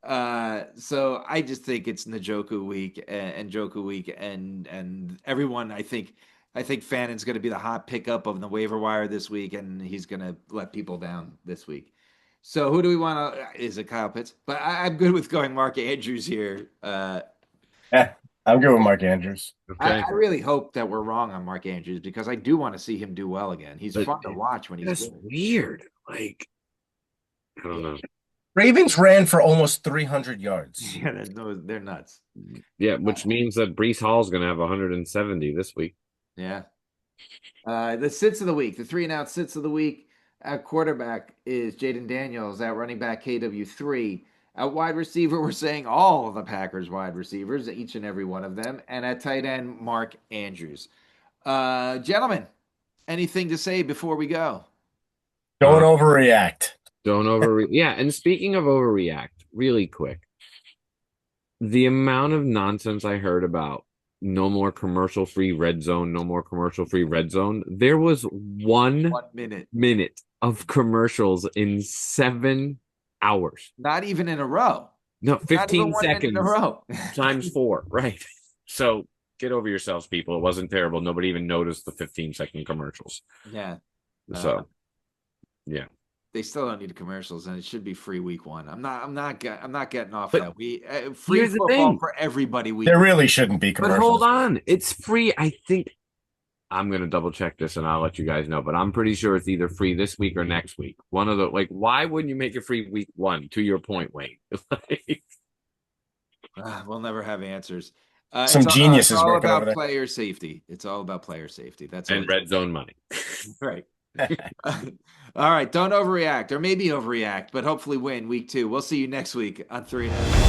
So I just think it's Njoku week and Njoku week and everyone. I think Fannon's going to be the hot pickup of the waiver wire this week, and he's going to let people down this week. So who do we want to? Is it Kyle Pitts? But I'm good with going Mark Andrews here. I'm good with Mark Andrews. Okay. I really hope that we're wrong on Mark Andrews because I do want to see him do well again. He's fun to watch when he's good. Weird. Like, I don't know. Ravens ran for almost 300 yards. Yeah, they're nuts. Yeah, which means that Breece Hall's going to have 170 this week. Yeah. The sits of the week, the 3-and-out sits of the week. At quarterback is Jaden Daniels. At running back, KW3. At wide receiver, we're saying all of the Packers wide receivers, each and every one of them. And at tight end, Mark Andrews. Gentlemen, anything to say before we go? Don't overreact. Don't overreact. Yeah, and speaking of overreact, really quick, the amount of nonsense I heard about no more commercial-free red zone, no more commercial-free red zone. There was 1 minute of commercials in 7 hours. Not even in a row. No, 15 seconds in a row. times 4, right? So get over yourselves, people. It wasn't terrible. Nobody even noticed the 15-second commercials. Yeah. So, yeah. they still don't need commercials, and it should be free week 1. I'm not getting off But that. Free here's the football thing. for everybody. There really shouldn't be But commercials. hold on, it's free. I think I'm gonna double check this and I'll let you guys know. But I'm pretty sure it's either free this week or next week. One of the like, why wouldn't you make it free week 1? To your point, Wayne. We'll never have answers. Some geniuses it's all working over about there. player safety. It's all about player safety. That's And red zone money. right. All right, don't overreact, or maybe overreact, but hopefully win week 2. We'll see you next week on 3 and Out.